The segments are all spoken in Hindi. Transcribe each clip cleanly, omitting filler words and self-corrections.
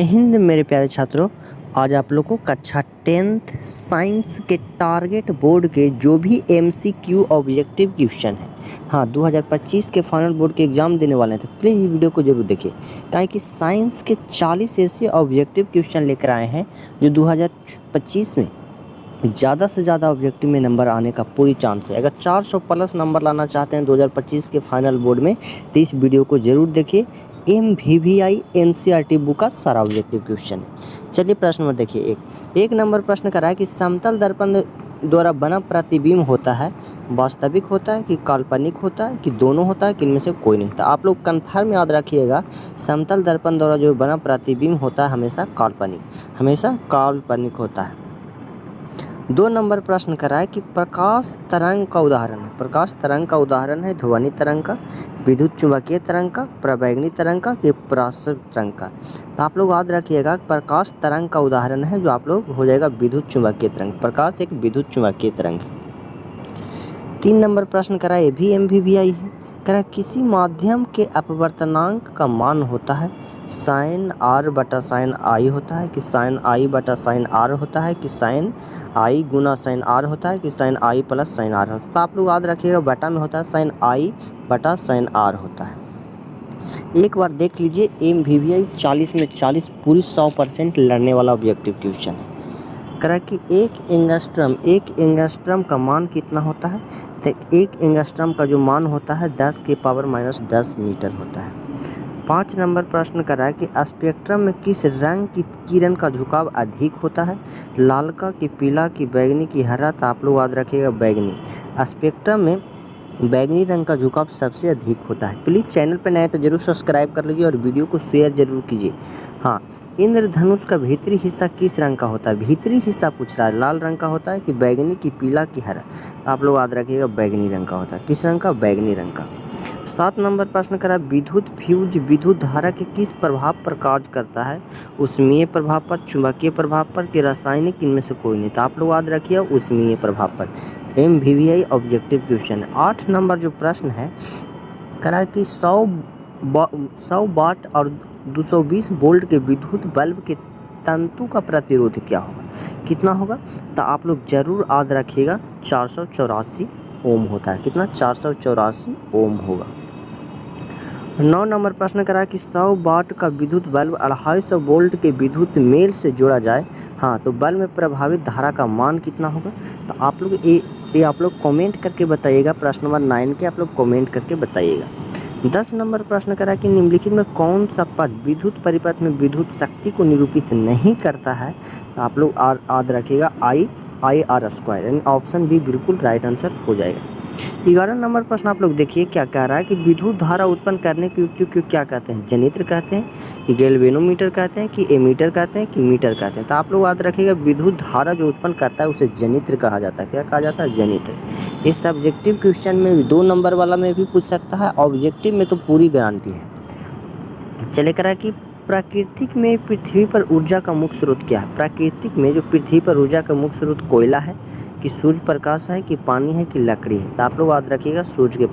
जय हिंद मेरे प्यारे छात्रों। आज आप लोग को कक्षा 10th साइंस के टारगेट बोर्ड के जो भी एमसीक्यू ऑब्जेक्टिव क्वेश्चन है, हाँ 2025 के फाइनल बोर्ड के एग्ज़ाम देने वाले थे, प्लीज़ ये वीडियो को ज़रूर देखिए। काहे कि साइंस के 40 ऐसे ऑब्जेक्टिव क्वेश्चन लेकर आए हैं जो 2025 में ज़्यादा से ज़्यादा ऑब्जेक्टिव में नंबर आने का पूरी चांस है। अगर 400 प्लस नंबर लाना चाहते हैं 2025 के फाइनल बोर्ड में तो इस वीडियो को ज़रूर देखिए। MVVI NCERT बुक का सारा ऑब्जेक्टिव क्वेश्चन है। चलिए प्रश्न नंबर देखिए। एक नंबर प्रश्न करा है कि समतल दर्पण द्वारा बना प्रतिबिंब होता है, वास्तविक होता है कि काल्पनिक होता है कि दोनों होता है कि इनमें से कोई नहीं। तो आप लोग कन्फर्म याद रखिएगा, समतल दर्पण द्वारा जो बना प्रतिबिंब होता है हमेशा काल्पनिक होता है। 2 नंबर प्रश्न करा है कि प्रकाश तरंग का उदाहरण है ध्वनि तरंग का, विद्युत चुंबकीय तरंग का, पराबैंगनी तरंग का कि पराश्रय तरंग का। तो आप लोग याद रखिएगा प्रकाश तरंग का उदाहरण है जो आप लोग हो जाएगा विद्युत चुंबकीय तरंग। प्रकाश एक विद्युत चुंबकीय तरंग है। 3 नंबर प्रश्न करा ये भी MVVI है। करा किसी माध्यम के अपवर्तनांक का मान होता है साइन R बटा साइन I होता है कि साइन I बटा साइन R होता है कि साइन I गुना साइन R होता है कि sine I plus sine R होता है। तो आप लोग याद रखिएगा बटा में होता है साइन I बटा साइन R होता है। एक बार देख लीजिए MVVI 40 में 40 पूरी 100% लड़ने वाला ऑब्जेक्टिव क्वेश्चन है। करा कि एक एंगस्ट्रम का मान कितना होता है, तो एक एंगस्ट्रम का जो मान होता है 10 की पावर माइनस 10 मीटर होता है। 5 नंबर प्रश्न करा है कि स्पेक्ट्रम में किस रंग की किरण का झुकाव अधिक होता है, लाल का कि पीला कि बैगनी कि हरा। तो आप लोग याद रखिएगा बैगनी। स्पेक्ट्रम में बैगनी रंग का झुकाव सबसे अधिक होता है। प्लीज़ चैनल पर नए तो जरूर सब्सक्राइब कर लीजिए और वीडियो को शेयर जरूर कीजिए। हाँ, इंद्रधनुष का भीतरी हिस्सा किस रंग का होता है, भीतरी हिस्सा पूछ रहा है, लाल रंग का होता है कि बैगनी कि पीला कि हरा। आप लोग याद रखिएगा बैगनी रंग का होता है। किस रंग का, बैगनी रंग का। 7 नंबर प्रश्न करा विद्युत फ्यूज विद्युत धारा के किस प्रभाव पर कार्य करता है, ऊष्मीय प्रभाव पर, चुंबकीय प्रभाव पर कि रासायनिक, इनमें से कोई नहीं। तो आप लोग याद रखिए ऊष्मीय प्रभाव पर। MVVI objective question. 8 नंबर जो प्रश्न है करा कि 100 वाट और 220 वोल्ट के विद्युत बल्ब के तंतु का प्रतिरोध क्या होगा, कितना होगा। तो आप लोग जरूर याद रखिएगा 484 ओम होता है। कितना, 484 ओम होगा। 9 नंबर प्रश्न करा कि 100 वाट का विद्युत बल्ब 250 वोल्ट के विद्युत मेल से जोड़ा जाए, हाँ तो बल्ब में प्रभावित धारा का मान कितना होगा। तो आप लोग ये आप लोग कमेंट करके बताइएगा। प्रश्न नंबर 9 के आप लोग कमेंट करके बताइएगा। 10 नंबर प्रश्न करा कि निम्नलिखित में कौन सा पद विद्युत परिपथ में विद्युत शक्ति को निरूपित नहीं करता है। तो आप लोग याद रखिएगा IR², यानी ऑप्शन बी बिल्कुल राइट आंसर हो जाएगा। 11 नंबर प्रश्न आप लोग देखिए क्या कह रहा है कि विद्युत धारा उत्पन्न करने की युक्ति को क्या कहते हैं, जनित्र कहते हैं कि गैल्वेनोमीटर कहते हैं कि एमीटर कहते हैं कि मीटर कहते हैं। तो आप लोग याद रखिएगा विद्युत धारा जो उत्पन्न करता है उसे जनित्र कहा जाता है। क्या कहा जाता है, जनित्र। इस सब्जेक्टिव क्वेश्चन में भी 2 नंबर वाला में भी पूछ सकता है, ऑब्जेक्टिव में तो पूरी गारंटी है। चले करा कि प्राकृतिक में पृथ्वी पर ऊर्जा का मुख्य स्रोत क्या है। प्राकृतिक में जो पृथ्वी पर ऊर्जा का मुख्य स्रोत कोयला है कि सूर्य प्रकाश है कि पानी है कि लकड़ी है। तो आप लोग याद रखिएगा सूर्य के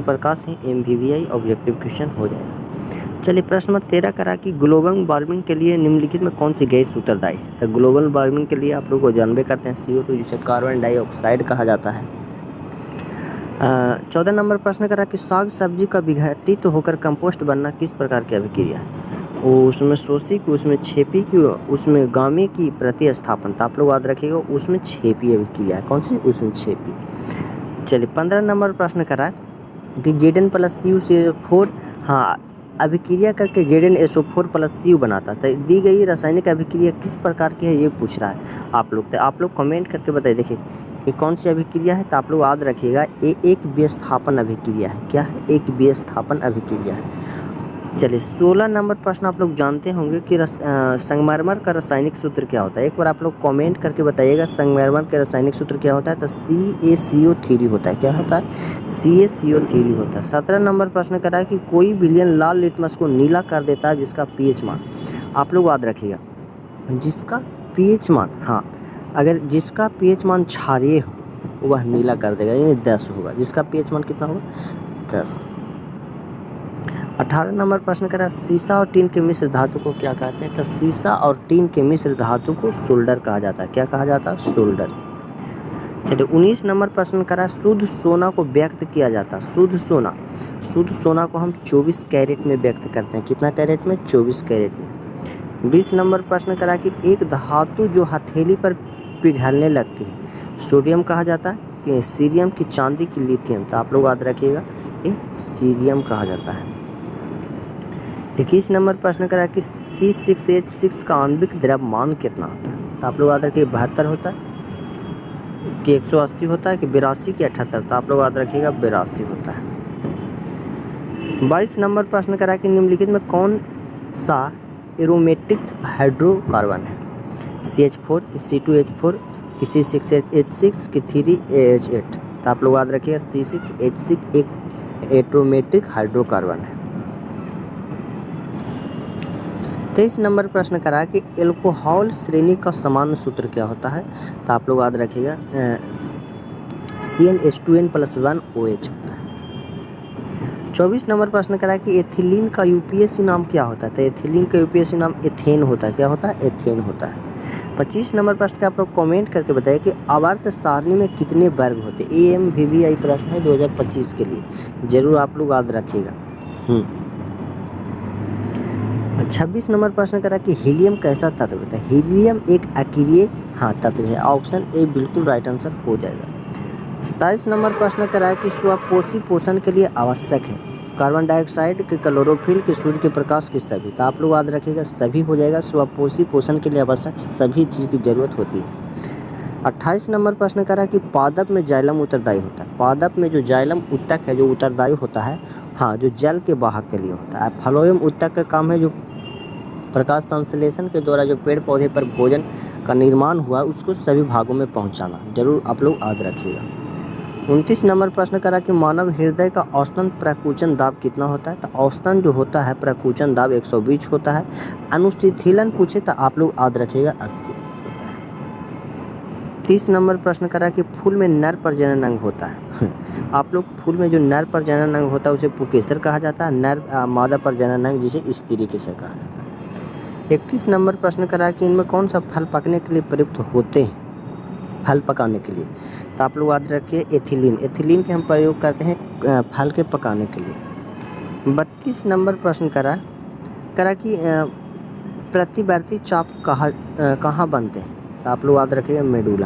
प्रकाश से MVVI ऑब्जेक्टिव क्वेश्चन हो जाएगा। चलिए प्रश्न नंबर 13 करा कि ग्लोबल वार्मिंग के लिए निम्नलिखित में कौन सी गैस उत्तरदायी है। तो ग्लोबल वार्मिंग के लिए आप लोग को जानबे करते हैं CO2 जिसे कार्बन डाइऑक्साइड कहा जाता है। 14 नंबर प्रश्न करा कि साग सब्जी का विघटित तो होकर कंपोस्ट बनना किस प्रकार की अभिक्रिया है। उसमें शोषी उसमें छेपी की, उसमें गामे की प्रतिस्थापन। तो आप लोग याद रखिएगा उसमें छेपी अभिक्रिया है। कौन सी, उसमें छेपी। चलिए 15 नंबर प्रश्न करा कि Zn+CuCO4, हाँ अभिक्रिया करके Zn SO4+Cu बनाता है। तो दी गई रासायनिक अभिक्रिया किस प्रकार की है ये पूछ रहा है आप लोग। तो आप लोग कमेंट करके बताइए। देखिए ये कौन सी अभिक्रिया है। तो आप लोग याद रखिएगा ये एक विस्थापन अभिक्रिया है। क्या है, एक विस्थापन अभिक्रिया है। चलिए 16 नंबर प्रश्न आप लोग जानते होंगे कि संगमरमर का रासायनिक सूत्र क्या होता है। एक बार आप लोग कमेंट करके बताइएगा संगमरमर का रासायनिक सूत्र क्या होता है। तो CaCO3 होता है। क्या होता है, CaCO3 होता है। 17 नंबर प्रश्न करा है कि कोई विलयन लाल लिटमस को नीला कर देता है जिसका pH मान, आप लोग याद रखिएगा जिसका pH मान, हाँ अगर जिसका pH मान क्षारीय हो वह नीला कर देगा, यानी 10 होगा। जिसका pH मान कितना होगा, 10। 18 नंबर प्रश्न करा सीसा और टीन के मिश्र धातु को क्या कहते हैं? तो सीसा और टीन के मिश्र धातु को सोल्डर कहा जाता है। क्या कहा जाता है? सोल्डर। चलिए 19 नंबर प्रश्न करा शुद्ध सोना को व्यक्त किया जाता है। शुद्ध सोना को हम 24 कैरेट में व्यक्त करते हैं। कितना कैरेट में? 24 कैरेट में। 20 नंबर प्रश्न करा कि एक धातु जो हथेली पर पिघलने लगती है सोडियम कहा जाता है कि सीरियम की चांदी की लिथियम? तो आप लोग याद रखिएगा ये सीरियम कहा जाता है। 21 नंबर प्रश्न करा कि C6H6 का आणविक द्रव्यमान कितना होता है? तो आप लोग याद रखिए 72 होता है कि 180 होता है कि 82 कि 78? तो आप लोग याद रखिएगा 82 होता है। 22 नंबर प्रश्न करा कि निम्नलिखित में कौन सा एरोमेटिक हाइड्रोकार्बन है? CH4 कि C2H4 कि C6H6 कि 3AH8? तो आप लोग याद रखिएगा C6H6 एक एरोमेटिक हाइड्रोकार्बन है। 23 नंबर प्रश्न करा कि एल्कोहल श्रेणी का सामान्य सूत्र क्या होता है? तो आप लोग याद रखिएगा CnH2n+1OH होता है। 24 नंबर प्रश्न करा कि एथिलीन का यूपीएससी नाम क्या होता है? तो एथिलीन का यूपीएससी नाम एथेन होता है। क्या होता है? एथेन होता है। 25 नंबर प्रश्न का आप लोग कमेंट करके बताइए कि आवर्त सारणी में कितने वर्ग होते हैं? AMVVI प्रश्न है 2025 के लिए, जरूर आप लोग याद रखिएगा। 26 नंबर प्रश्न करा कि हीलियम कैसा तत्व होता है? हीलियम एक अक्रिय तत्व है। ऑप्शन ए बिल्कुल राइट आंसर हो जाएगा। 27 नंबर प्रश्न करा कि स्वपोषी पोषण के लिए आवश्यक है कार्बन डाइऑक्साइड के क्लोरोफिल के सूर्य के प्रकाश के सभी? तो आप लोग याद रखिएगा सभी हो जाएगा। स्वपोषी पोषण के लिए आवश्यक सभी चीज़ की जरूरत होती है। 28 नंबर प्रश्न करा कि पादप में जाइलम उत्तरदायी होता है। पादप में जो जाइलम उत्तक है जो उत्तरदायी होता है जो जल के वाहक के लिए होता है। फ्लोएम उत्तक का काम है जो प्रकाश संश्लेषण के द्वारा जो पेड़ पौधे पर भोजन का निर्माण हुआ उसको सभी भागों में पहुंचाना, जरूर आप लोग याद रखिएगा। 29 नंबर प्रश्न करा कि मानव हृदय का औसतन प्रकुचन दाब कितना होता है? तो औसतन जो होता है प्रकुचन दाब 120 होता है। अनुशीतलन पूछे तो आप लोग याद रखिएगा 80 होता है। 30 नंबर प्रश्न करा कि फूल में नर प्रजनन अंग होता है आप लोग फूल में जो नर प्रजनन अंग होता है उसे पुकेसर कहा जाता है। नर मादा प्रजनन अंग जिसे स्त्री केसर कहा जाता है। 31 नंबर प्रश्न करा कि इनमें कौन सा फल पकने के लिए प्रयुक्त होते हैं? फल पकाने के लिए तो आप लोग याद रखिए एथिलीन के हम प्रयोग करते हैं फल के पकाने के लिए। 32 नंबर प्रश्न करा कि प्रतिवर्ती चाप कहाँ बनते हैं? तो आप लोग याद रखिएगा मेडुला।